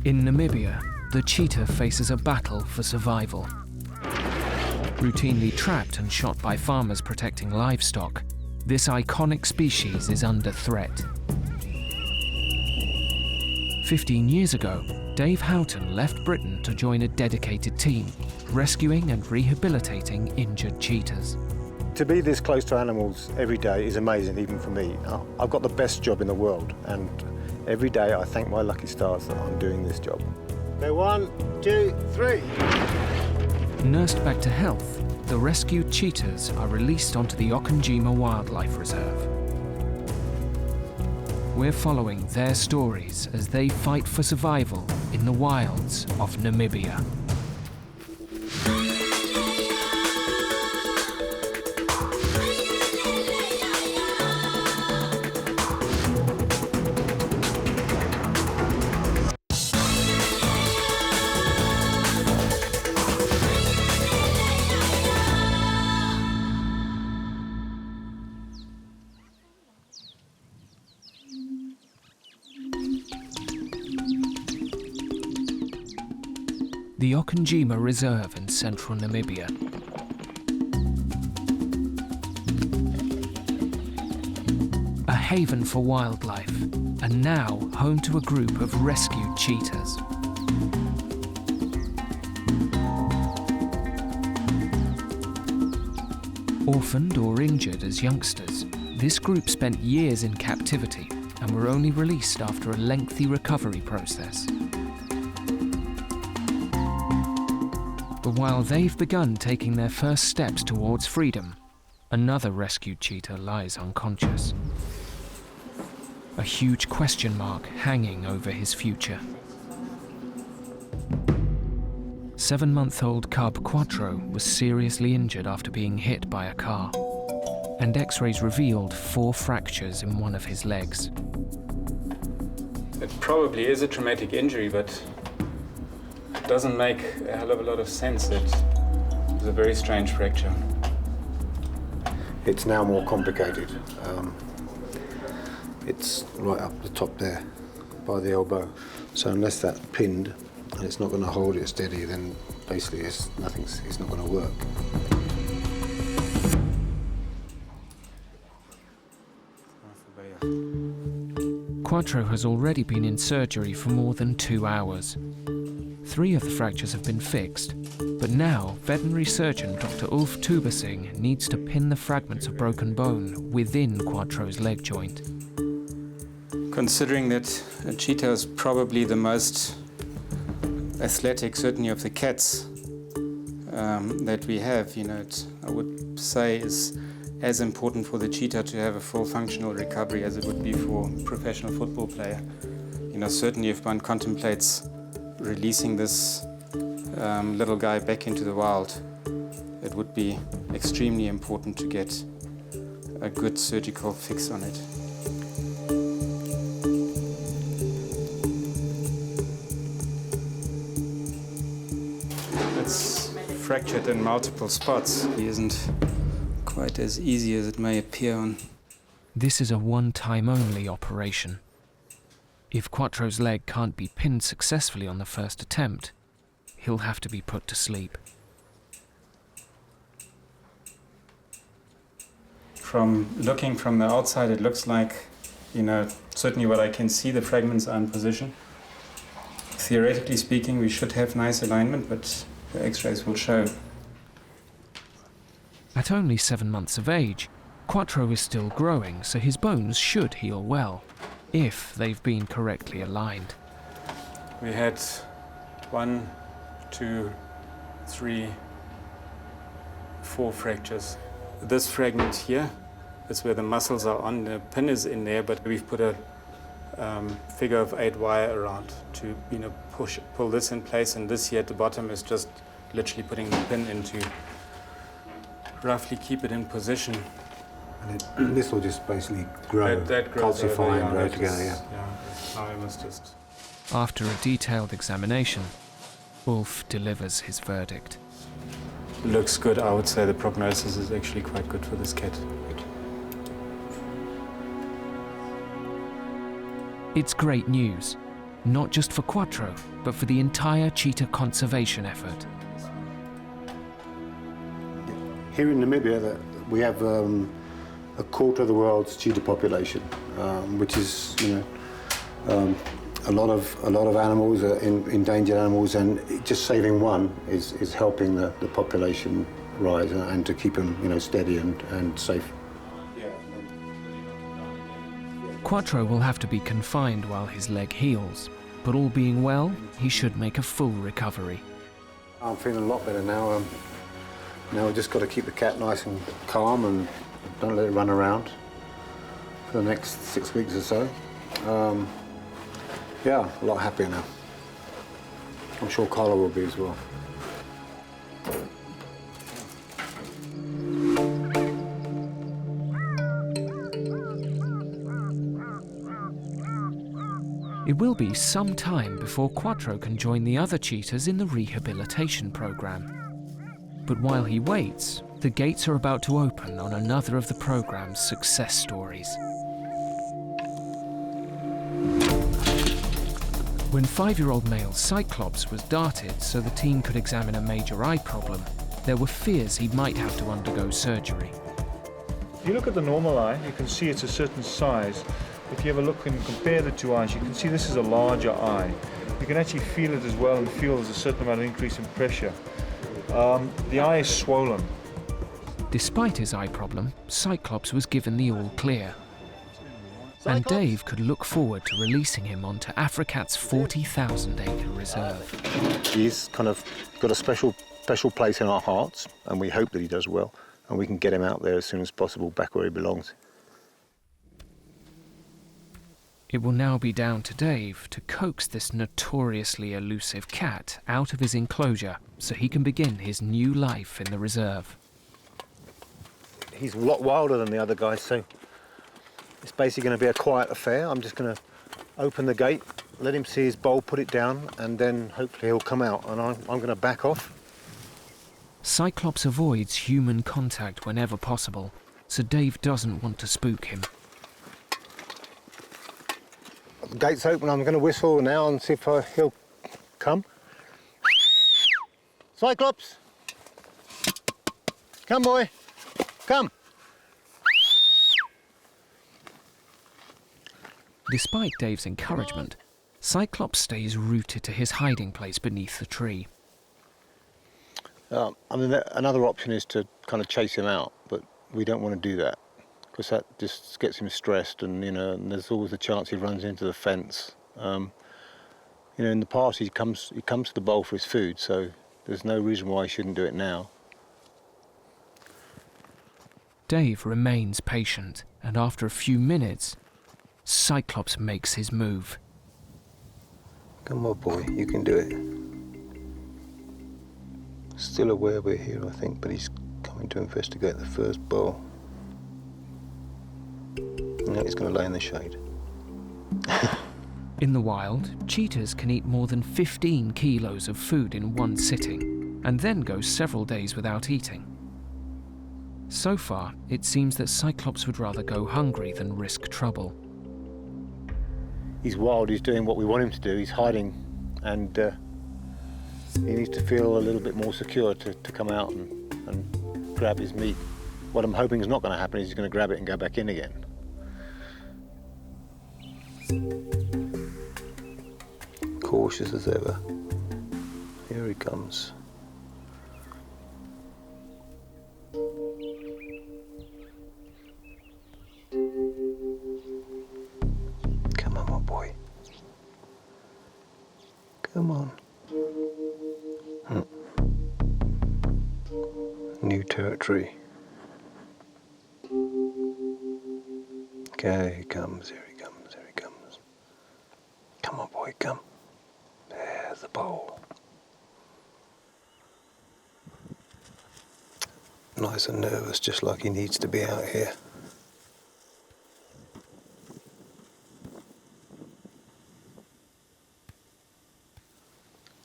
In Namibia, the cheetah faces a battle for survival. Routinely trapped and shot by farmers protecting livestock, this iconic species is under threat. 15 years ago, Dave Houghton left Britain to join a dedicated team, rescuing and rehabilitating injured cheetahs. To be this close to animals every day is amazing, even for me. I've got the best job in the world, and every day I thank my lucky stars that I'm doing this job. So 1, 2, 3. Nursed back to health, the rescued cheetahs are released onto the Okanjima Wildlife Reserve. We're following their stories as they fight for survival in the wilds of Namibia. The Okanjima Reserve in central Namibia. A haven for wildlife, and now home to a group of rescued cheetahs. Orphaned or injured as youngsters, this group spent years in captivity and were only released after a lengthy recovery process. But while they've begun taking their first steps towards freedom, another rescued cheetah lies unconscious. A huge question mark hanging over his future. 7-month-old cub Quattro was seriously injured after being hit by a car, and X-rays revealed 4 fractures in one of his legs. It probably is a traumatic injury, but it doesn't make a hell of a lot of sense. It's a very strange fracture. It's now more complicated. It's right up the top there, by the elbow. So unless that's pinned and it's not going to hold it steady, then basically it's not going to work. Quattro has already been in surgery for more than 2 hours. 3 of the fractures have been fixed, but now veterinary surgeon Dr. Ulf Tubasing needs to pin the fragments of broken bone within Quattro's leg joint. Considering that a cheetah is probably the most athletic, certainly of the cats that we have, I would say is as important for the cheetah to have a full functional recovery as it would be for a professional football player. Certainly if one contemplates releasing this little guy back into the wild, it would be extremely important to get a good surgical fix on it. It's fractured in multiple spots. It isn't quite as easy as it may appear on. This is a one-time only operation. If Quattro's leg can't be pinned successfully on the first attempt, he'll have to be put to sleep. From looking from the outside, it looks like, certainly what I can see, the fragments are in position. Theoretically speaking, we should have nice alignment, but the X-rays will show. At only 7 months of age, Quattro is still growing, so his bones should heal well, if they've been correctly aligned. We had 1, 2, 3, 4 fractures. This fragment here is where the muscles are on. The pin is in there, but we've put a figure of 8 wire around to pull this in place, and this here at the bottom is just literally putting the pin in to roughly keep it in position. And this will just basically grow, that grows calcify and grow that together, is, now I must just... After a detailed examination, Ulf delivers his verdict. Looks good. I would say the prognosis is actually quite good for this cat. It's great news, not just for Quattro, but for the entire cheetah conservation effort. Here in Namibia, we have a quarter of the world's cheetah population, which is, a lot of animals, endangered animals, and just saving one is helping the population rise and to keep them, steady and safe. Quattro will have to be confined while his leg heals, but all being well, he should make a full recovery. I'm feeling a lot better now. Now we've just got to keep the cat nice and calm and don't let it run around for the next 6 weeks or so. Yeah, a lot happier now. I'm sure Carla will be as well. It will be some time before Quattro can join the other cheetahs in the rehabilitation program. But while he waits, the gates are about to open on another of the program's success stories. When 5-year-old male Cyclops was darted so the team could examine a major eye problem, there were fears he might have to undergo surgery. If you look at the normal eye, you can see it's a certain size. If you have a look and compare the two eyes, you can see this is a larger eye. You can actually feel it as well and feel there's a certain amount of increase in pressure. The eye is swollen. Despite his eye problem, Cyclops was given the all clear. And Dave could look forward to releasing him onto Africat's 40,000-acre reserve. He's kind of got a special place in our hearts, and we hope that he does well, and we can get him out there as soon as possible, back where he belongs. It will now be down to Dave to coax this notoriously elusive cat out of his enclosure so he can begin his new life in the reserve. He's a lot wilder than the other guys, so it's basically going to be a quiet affair. I'm just going to open the gate, let him see his bowl, put it down, and then hopefully he'll come out, and I'm going to back off. Cyclops avoids human contact whenever possible, so Dave doesn't want to spook him. The gate's open, I'm going to whistle now and see if he'll come. Cyclops! Come, boy! Come! Despite Dave's encouragement, Cyclops stays rooted to his hiding place beneath the tree. Another option is to kind of chase him out, but we don't want to do that, because that just gets him stressed, and and there's always a chance he runs into the fence. In the past he comes to the bowl for his food, so there's no reason why he shouldn't do it now. Dave remains patient, and after a few minutes, Cyclops makes his move. Come on, boy, you can do it. Still aware we're here, I think, but he's coming to investigate the first bowl. Now he's going to lay in the shade. In the wild, cheetahs can eat more than 15 kilos of food in one sitting, and then go several days without eating. So far, it seems that Cyclops would rather go hungry than risk trouble. He's wild, he's doing what we want him to do, he's hiding, and he needs to feel a little bit more secure to come out and grab his meat. What I'm hoping is not going to happen is he's going to grab it and go back in again. Cautious as ever. Here he comes. Come on, my boy. Come on. New territory. Okay, here he comes, here he comes, here he comes. Come on, boy, come. There's the bowl. Nice and nervous, just like he needs to be out here.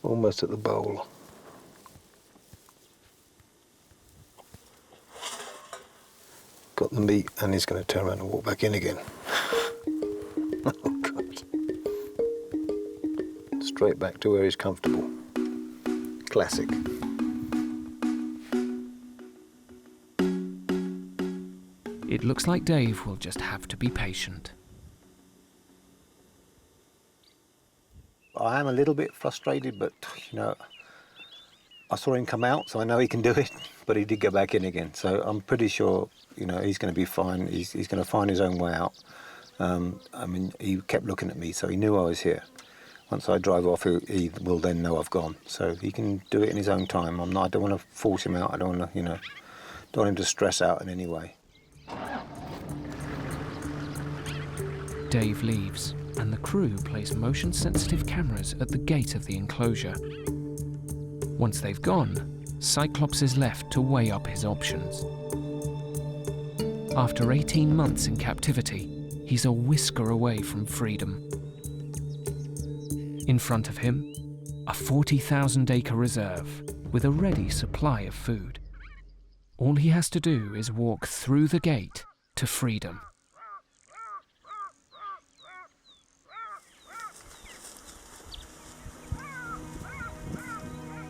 Almost at the bowl. Got the meat, and he's going to turn around and walk back in again. Oh, God. straight back to where he's comfortable. Classic. It looks like Dave will just have to be patient. I am a little bit frustrated, but, you know, I saw him come out, so I know he can do it, but he did go back in again. So I'm pretty sure, you know, he's going to be fine. He's going to find his own way out. I mean, he kept looking at me, so he knew I was here. Once I drive off, he will then know I've gone. So he can do it in his own time. I don't want to force him out. I don't want to, you know, don't want him to stress out in any way. Dave leaves, and the crew place motion-sensitive cameras at the gate of the enclosure. Once they've gone, Cyclops is left to weigh up his options. After 18 months in captivity, he's a whisker away from freedom. In front of him, a 40,000-acre reserve with a ready supply of food. All he has to do is walk through the gate to freedom.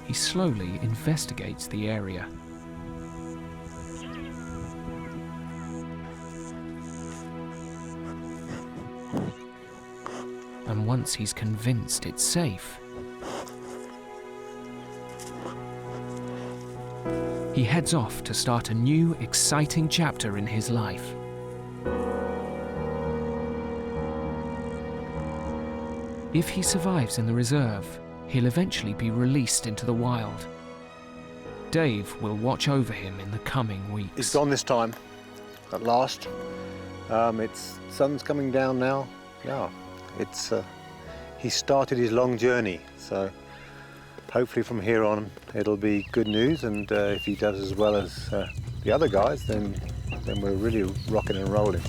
He slowly investigates the area. And once he's convinced it's safe, he heads off to start a new, exciting chapter in his life. If he survives in the reserve, he'll eventually be released into the wild. Dave will watch over him in the coming weeks. He's gone this time, at last. Sun's coming down now. Yeah, he started his long journey, so hopefully from here on it'll be good news, and if he does as well as the other guys, then we're really rocking and rolling.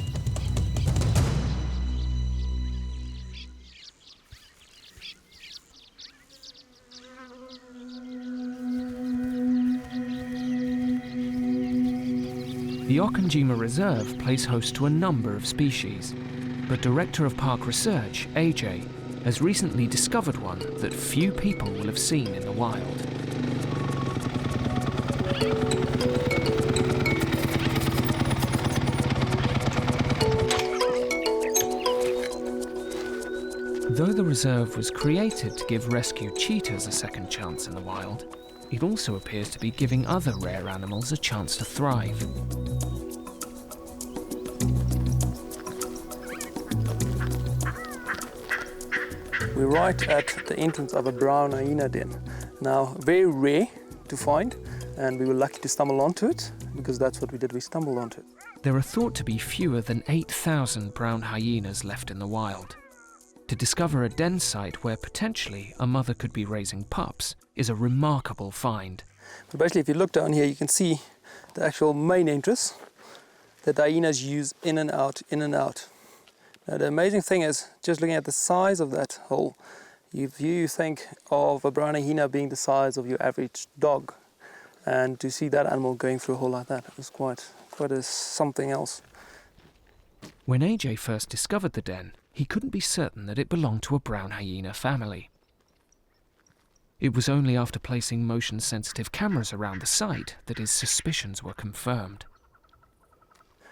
The Okanjima Reserve plays host to a number of species, but Director of Park Research, AJ, has recently discovered one that few people will have seen in the wild. Though the reserve was created to give rescued cheetahs a second chance in the wild, it also appears to be giving other rare animals a chance to thrive. We're right at the entrance of a brown hyena den. Now, very rare to find, and we were lucky to stumble onto it, because that's what we did, we stumbled onto it. There are thought to be fewer than 8,000 brown hyenas left in the wild. To discover a den site where potentially a mother could be raising pups is a remarkable find. But basically, if you look down here, you can see the actual main entrance that the hyenas use in and out, in and out. Now, the amazing thing is, just looking at the size of that hole, if you think of a brown hyena being the size of your average dog, and to see that animal going through a hole like that, it was quite something else. When AJ first discovered the den, he couldn't be certain that it belonged to a brown hyena family. It was only after placing motion-sensitive cameras around the site that his suspicions were confirmed.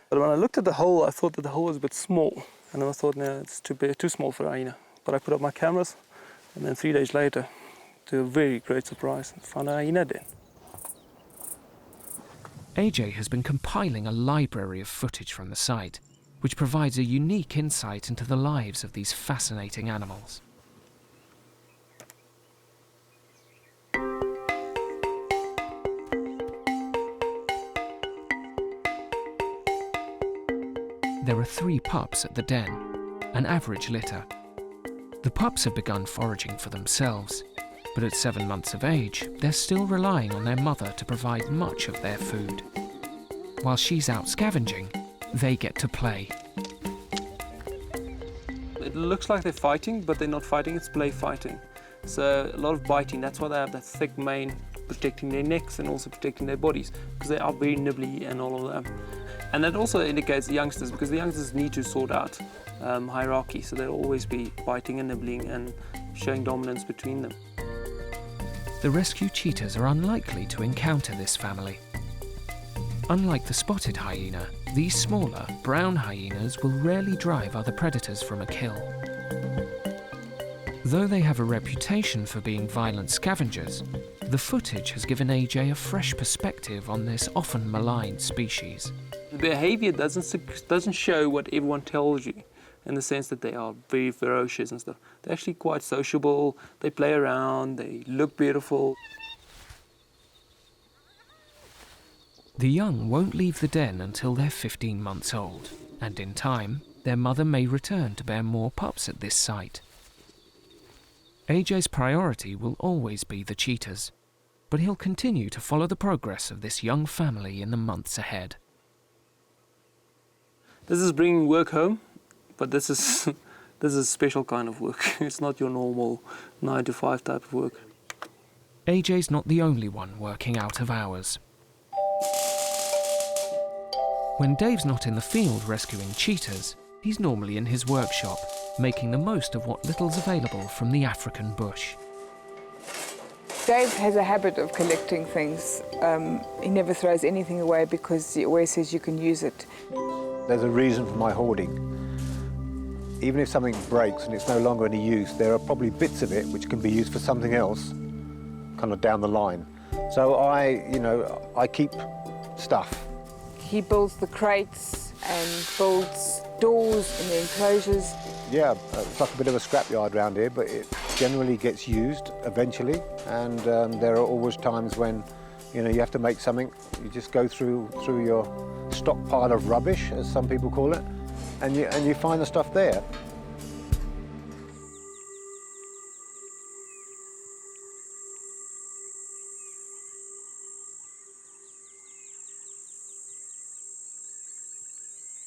But when I looked at the hole, I thought that the hole was a bit small. And then I thought, no, it's too small for a hyena. But I put up my cameras, and then 3 days later, to a very great surprise, I found a hyena den. AJ has been compiling a library of footage from the site, which provides a unique insight into the lives of these fascinating animals. There are 3 pups at the den, an average litter. The pups have begun foraging for themselves, but at 7 months of age, they're still relying on their mother to provide much of their food. While she's out scavenging, they get to play. It looks like they're fighting, but they're not fighting, it's play fighting. So a lot of biting, that's why they have that thick mane, protecting their necks and also protecting their bodies, because they are very nibbly and all of that. And that also indicates the youngsters, because the youngsters need to sort out hierarchy, so they'll always be biting and nibbling and showing dominance between them. The rescue cheetahs are unlikely to encounter this family. Unlike the spotted hyena, these smaller, brown hyenas will rarely drive other predators from a kill. Though they have a reputation for being violent scavengers, the footage has given AJ a fresh perspective on this often maligned species. The behaviour doesn't show what everyone tells you, in the sense that they are very ferocious and stuff. They're actually quite sociable, they play around, they look beautiful. The young won't leave the den until they're 15 months old, and in time, their mother may return to bear more pups at this site. AJ's priority will always be the cheetahs, but he'll continue to follow the progress of this young family in the months ahead. This is bringing work home, but this is a special kind of work. It's not your normal 9 to 5 type of work. AJ's not the only one working out of hours. When Dave's not in the field rescuing cheetahs, he's normally in his workshop, making the most of what little's available from the African bush. Dave has a habit of collecting things. He never throws anything away because he always says you can use it. There's a reason for my hoarding. Even if something breaks and it's no longer any use, there are probably bits of it which can be used for something else, kind of down the line. So I keep stuff. He builds the crates and builds doors in the enclosures. Yeah, it's like a bit of a scrapyard around here, but it generally gets used eventually. And there are always times when, you have to make something. You just go through your stockpile of rubbish, as some people call it, and you find the stuff there.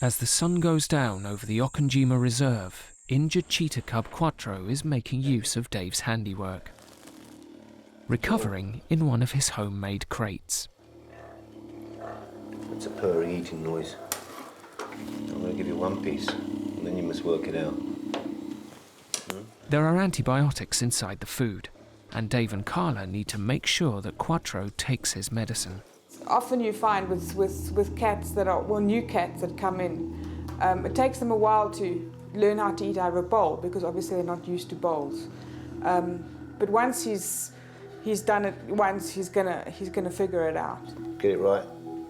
As the sun goes down over the Okanjima Reserve, injured cheetah cub Quattro is making use of Dave's handiwork, recovering in one of his homemade crates. It's a purring eating noise. I'm going to give you one piece, and then you must work it out. There are antibiotics inside the food, and Dave and Carla need to make sure that Quattro takes his medicine. Often you find with cats that are, new cats that come in, it takes them a while to learn how to eat out of a bowl, because obviously they're not used to bowls. But once he's done it once, he's gonna figure it out. Get it right.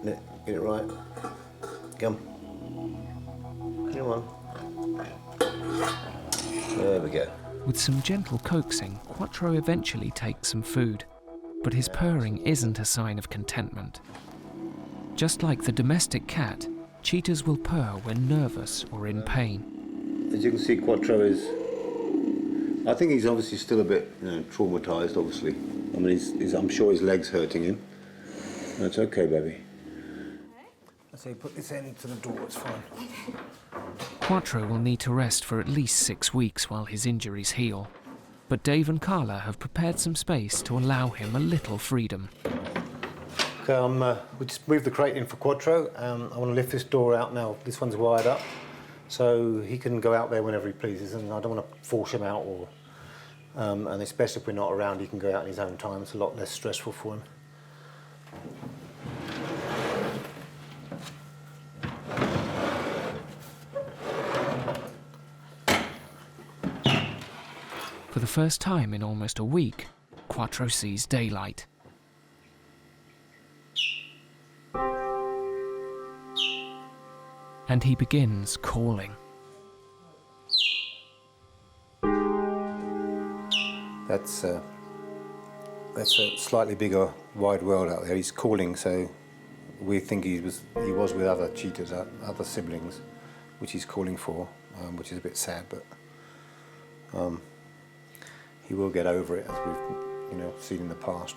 Get it right. Come. Come on. There we go. With some gentle coaxing, Quattro eventually takes some food, but his purring isn't a sign of contentment. Just like the domestic cat, cheetahs will purr when nervous or in pain. As you can see, Quattro I think he's obviously still a bit traumatised, obviously. I mean, I'm sure his leg's hurting him. That's okay, baby. I say put this end to the door, it's fine. Quattro will need to rest for at least 6 weeks while his injuries heal, but Dave and Carla have prepared some space to allow him a little freedom. Okay, we just moved the crate in for Quattro. I want to lift this door out now. This one's wired up, so he can go out there whenever he pleases, and I don't want to force him out, and especially if we're not around, he can go out in his own time. It's a lot less stressful for him. For the first time in almost a week, Quattro sees daylight. And he begins calling. That's a slightly bigger, wide world out there. He's calling, so we think he was with other cheetahs, other siblings, which he's calling for, which is a bit sad, but he will get over it, as we've seen in the past.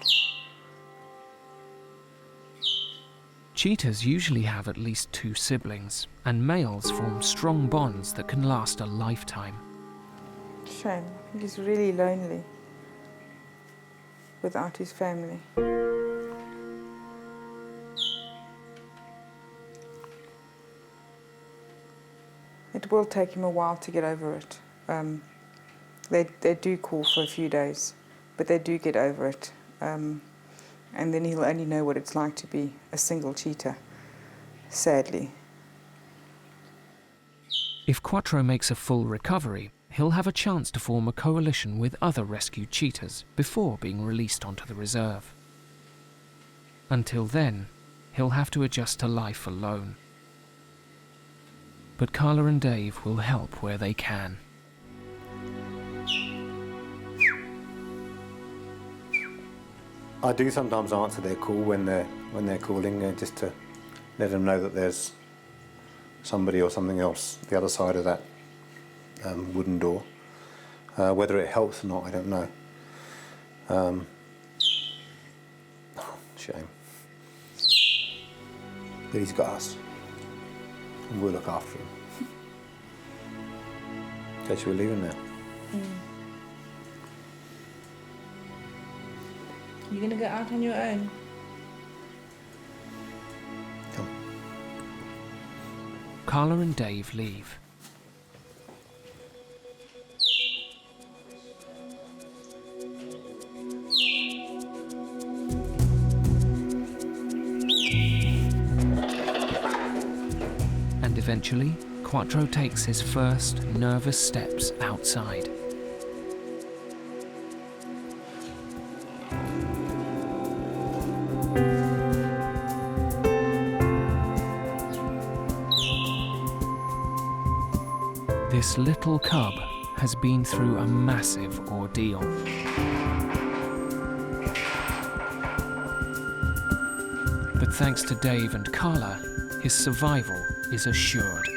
Cheetahs usually have at least 2 siblings, and males form strong bonds that can last a lifetime. Shame, he's really lonely. without his family. It will take him a while to get over it. They do call for a few days, but they do get over it. And then he'll only know what it's like to be a single cheetah, sadly. If Quattro makes a full recovery, he'll have a chance to form a coalition with other rescued cheetahs before being released onto the reserve. Until then, he'll have to adjust to life alone. But Carla and Dave will help where they can. I do sometimes answer their call when they're calling, just to let them know that there's somebody or something else the other side of that wooden door. Whether it helps or not, I don't know. Shame. But he's got us, and we'll look after him. Okay, shall we leave him now? You gonna go out on your own? Come. Carla and Dave leave. And eventually, Quattro takes his first nervous steps outside. This little cub has been through a massive ordeal. But thanks to Dave and Carla, his survival is assured.